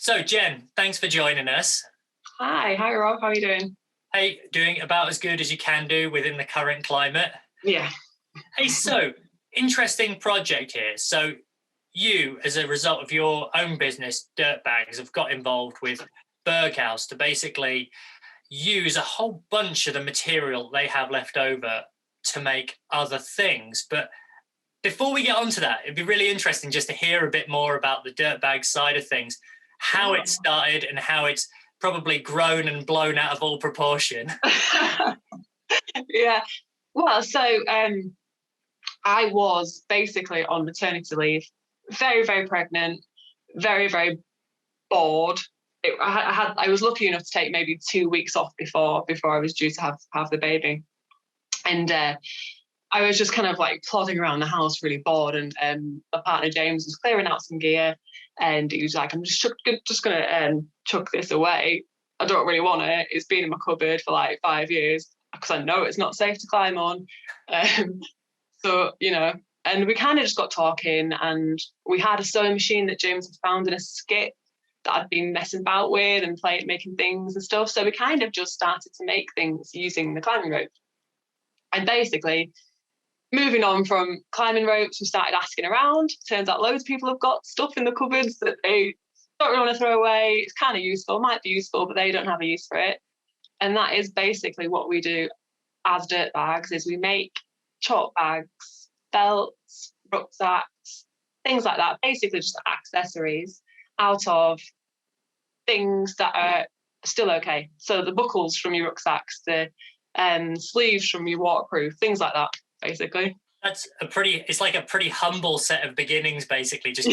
So, Jen, thanks for joining us. Hi Rob, how are you doing? Hey, doing about as good as you can do within the current climate. Yeah. Hey, so interesting project here. So, you, as a result of your own business, Dirtbags, have got involved with Berghaus to basically use a whole bunch of the material they have left over to make other things. But before we get onto that, it'd be really interesting just to hear a bit more about the Dirtbag side of things, how it started and how it's probably grown and blown out of all proportion. Yeah. Well, so I was basically on maternity leave, very, very pregnant, very, very bored. I was lucky enough to take maybe 2 weeks off before I was due to have the baby, and I was just kind of like plodding around the house, really bored. And my partner James was clearing out some gear, and he was like, "I'm just going to chuck this away. I don't really want it. It's been in my cupboard for like 5 years because I know it's not safe to climb on." So, and we kind of just got talking, and we had a sewing machine that James had found in a skip that I'd been messing about with and making things and stuff. So we kind of just started to make things using the climbing rope. And basically, moving on from climbing ropes, we started asking around. Turns out loads of people have got stuff in the cupboards that they don't really want to throw away. It's kind of useful, might be useful, but they don't have a use for it. And that is basically what we do as Dirtbags, is we make chalk bags, belts, rucksacks, things like that, basically just accessories out of things that are still okay. So the buckles from your rucksacks, the sleeves from your waterproof, things like that, basically. It's like a pretty humble set of beginnings, basically, just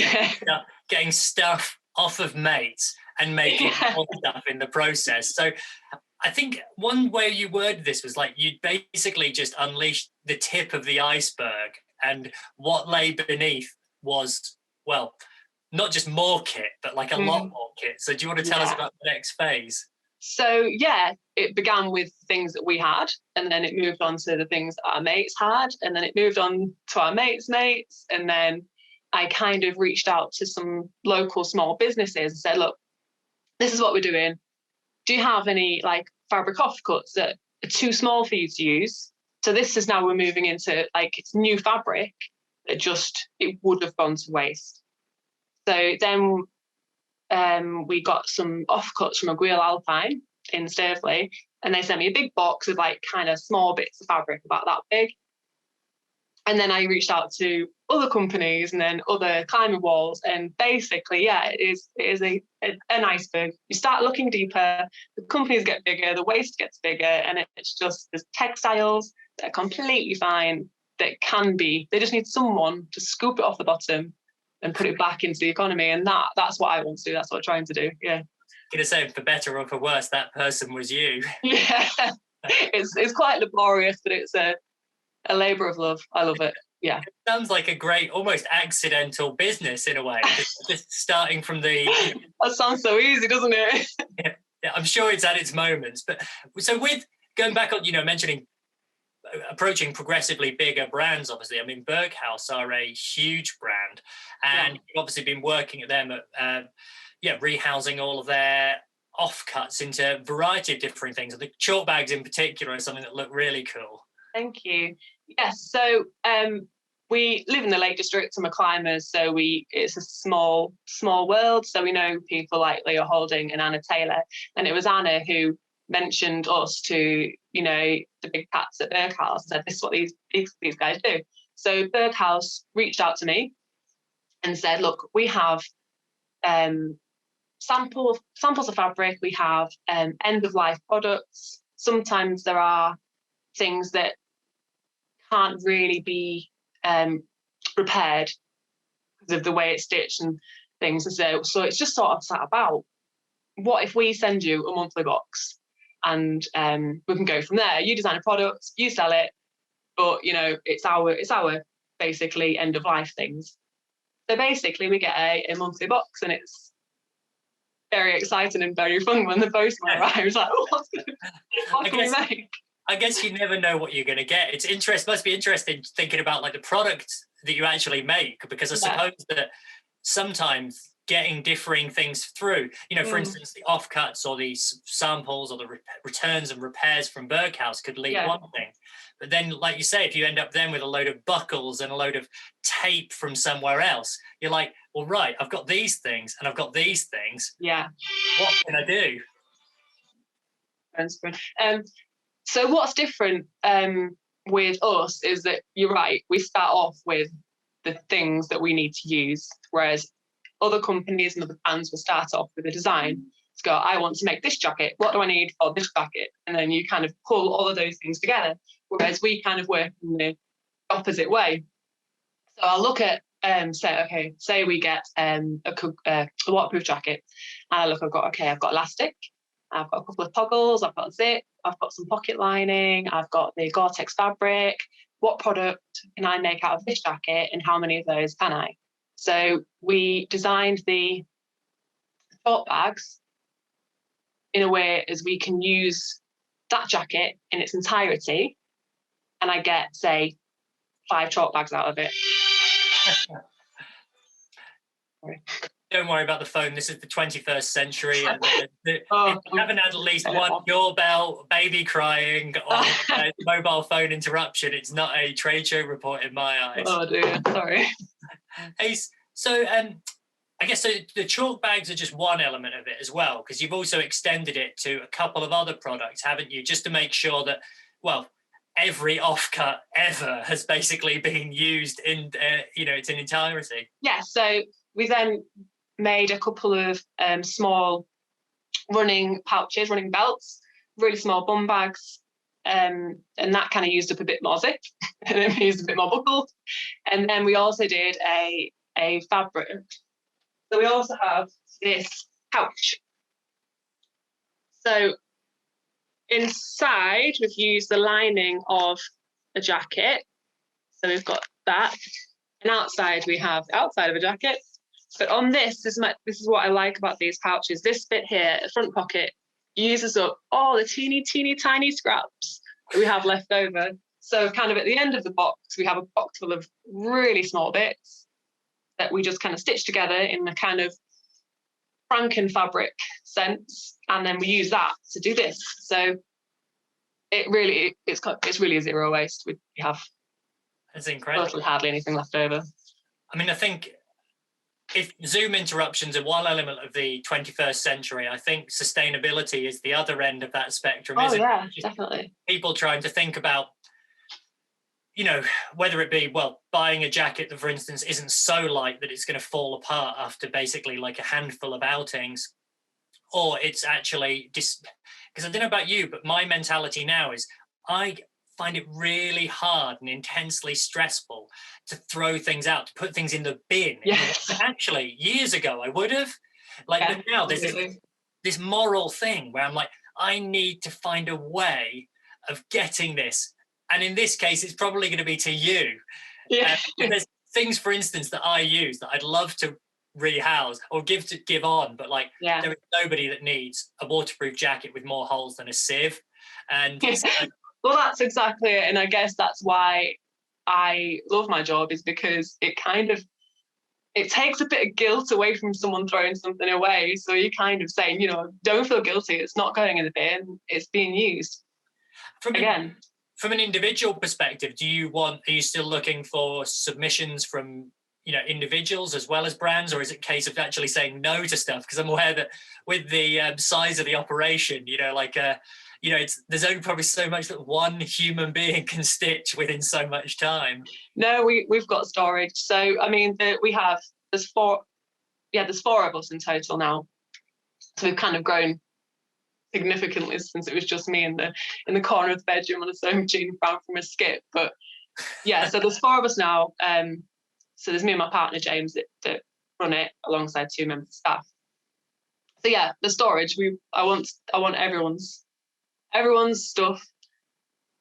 getting stuff off of mates and making more stuff in the process. So I think one way you worded this was like you basically just unleashed the tip of the iceberg, and what lay beneath was, well, not just more kit, but like a lot more kit. So do you want to tell us about the next phase? So, it began with things that we had, and then it moved on to the things that our mates had, and then it moved on to our mates' mates. And then I kind of reached out to some local small businesses and said, look, this is what we're doing. Do you have any like fabric offcuts that are too small for you to use? So this is now we're moving into like it's new fabric that it would have gone to waste. So then we got some offcuts from a Guil Alpine in Staveley, and they sent me a big box with like kind of small bits of fabric about that big. And then I reached out to other companies and then other climbing walls, and basically, it is an iceberg. You start looking deeper, the companies get bigger, the waste gets bigger, and it's just there's textiles that are completely fine that they just need someone to scoop it off the bottom and put it back into the economy. And that's what I want to do. That's what I'm trying to do. Yeah. Gonna say, for better or for worse, that person was you. Yeah. It's quite laborious, but it's a labour of love. I love it. Yeah. It sounds like a great, almost accidental business in a way. just starting from the. That sounds so easy, doesn't it? Yeah, I'm sure it's had its moments. But so with going back on, mentioning approaching progressively bigger brands, obviously. I mean, Berghaus are a huge brand, and you've obviously been working at them at, rehousing all of their offcuts into a variety of different things. And the chalk bags in particular are something that look really cool. Thank you. Yes, so we live in the Lake District and we're climbers, so it's a small world. So we know people like Leo Holding and Anna Taylor, and it was Anna who mentioned us to the big cats at Berghaus, said this is what these guys do. So Berghaus reached out to me and said, look, we have samples of fabric, we have end of life products. Sometimes there are things that can't really be repaired because of the way it's stitched and things. And so it's just sort of sat about, what if we send you a monthly box and we can go from there? You design a product, you sell it, but it's our basically end of life things. So basically we get a monthly box, and it's very exciting and very fun when the postman arrives. Like, what can we make? I guess you never know what you're going to get. Must be interesting thinking about like the product that you actually make, because I suppose that sometimes getting differing things through. You know, for instance, the offcuts or the samples or the returns and repairs from Berghaus could lead one thing. But then, like you say, if you end up then with a load of buckles and a load of tape from somewhere else, you're like, well, right, I've got these things and I've got these things. Yeah. What can I do? So what's different with us is that you're right, we start off with the things that we need to use, whereas other companies and other brands will start off with a design to go, I want to make this jacket, what do I need for this jacket? And then you kind of pull all of those things together, whereas we kind of work in the opposite way. So I'll look at say we get a waterproof jacket, and I look, I've got elastic, I've got a couple of toggles, I've got a zip, I've got some pocket lining, I've got the Gore-Tex fabric. What product can I make out of this jacket, and how many of those can I? So we designed the tote bags in a way as we can use that jacket in its entirety, and I get, say, 5 chalk bags out of it. Sorry. Don't worry about the phone. This is the 21st century. And if you haven't had at least one doorbell, baby crying, or mobile phone interruption, it's not a trade show report in my eyes. Oh dear, sorry. Hey, so I guess the chalk bags are just one element of it as well, because you've also extended it to a couple of other products, haven't you? Just to make sure that, well, every offcut ever has basically been used in, its entirety. Yeah, so we then made a couple of small running pouches, running belts, really small bum bags, and that kind of used up a bit more zip, and then we used a bit more buckle. And then we also did a fabric. So we also have this pouch. So inside, we've used the lining of a jacket. So we've got that. And outside, we have the outside of a jacket. But on this is what I like about these pouches. This bit here, the front pocket, uses up all the teeny, tiny scraps that we have left over. So kind of at the end of the box, we have a box full of really small bits that we just kind of stitch together in a kind of Franken fabric sense, and then we use that to do this. So it's really a zero waste. We have That's incredible. Totally hardly anything left over. I mean, I think if Zoom interruptions are one element of the 21st century, I think sustainability is the other end of that spectrum. Oh yeah, definitely. People trying to think about, whether it be, buying a jacket that, for instance, isn't so light that it's going to fall apart after basically like a handful of outings, or it's actually just, because I don't know about you, but my mentality now is I find it really hard and intensely stressful to throw things out, to put things in the bin. Yes. Actually, years ago, I would have. But now there's this moral thing where I'm like, I need to find a way of getting this. And in this case, it's probably going to be to you. Yeah. There's things, for instance, that I use that I'd love to rehouse or give on, but there is nobody that needs a waterproof jacket with more holes than a sieve. And well, that's exactly it. And I guess that's why I love my job, is because it takes a bit of guilt away from someone throwing something away. So you're kind of saying, don't feel guilty. It's not going in the bin. It's being used. From an individual perspective, are you still looking for submissions from, individuals as well as brands, or is it a case of actually saying no to stuff? Because I'm aware that with the size of the operation, there's only probably so much that one human being can stitch within so much time. No, we've got storage. So I mean, there's 4 of us in total now. So we've kind of grown significantly since it was just me in the corner of the bedroom on a sewing machine found from a skip. But yeah, so there's 4 of us now. So there's me and my partner James that run it alongside 2 members of staff. So yeah, the storage. I want everyone's stuff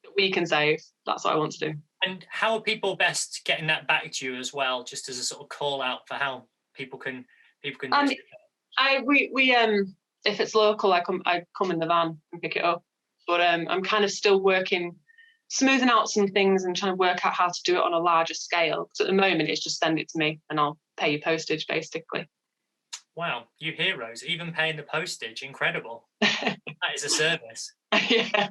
that we can save. That's what I want to do. And how are people best getting that back to you as well, just as a sort of call out for how people can if it's local, I come in the van and pick it up. But I'm kind of still smoothing out some things and trying to work out how to do it on a larger scale. Because at the moment, it's just send it to me and I'll pay you postage, basically. Wow, you heroes, even paying the postage, incredible. That is a service. Yeah.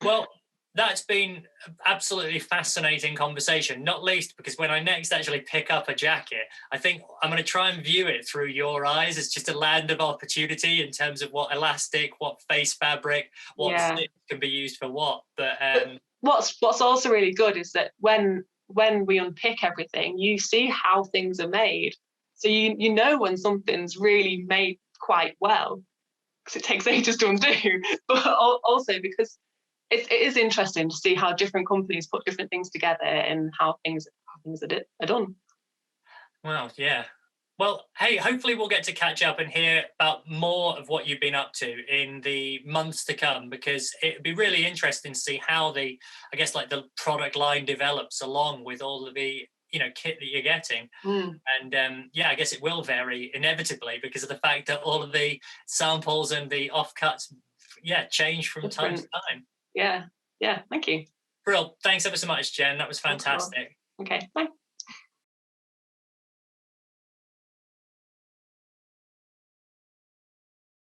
Well, that's been absolutely fascinating conversation, not least because when I next actually pick up a jacket, I think I'm going to try and view it through your eyes as just a land of opportunity in terms of what elastic, what face fabric, what Yeah. zip can be used for what. But what's also really good is that when we unpick everything, you see how things are made. So you know when something's really made quite well, because it takes ages to undo, but also because it is interesting to see how different companies put different things together and how things are done. Wow, yeah. Well, hey, hopefully we'll get to catch up and hear about more of what you've been up to in the months to come, because it'd be really interesting to see how the product line develops along with all of the, kit that you're getting. And I guess it will vary inevitably because of the fact that all of the samples and the offcuts, change from time to time. Yeah. Thank you. Brill. Thanks ever so much, Jen. That was fantastic. Okay. Bye.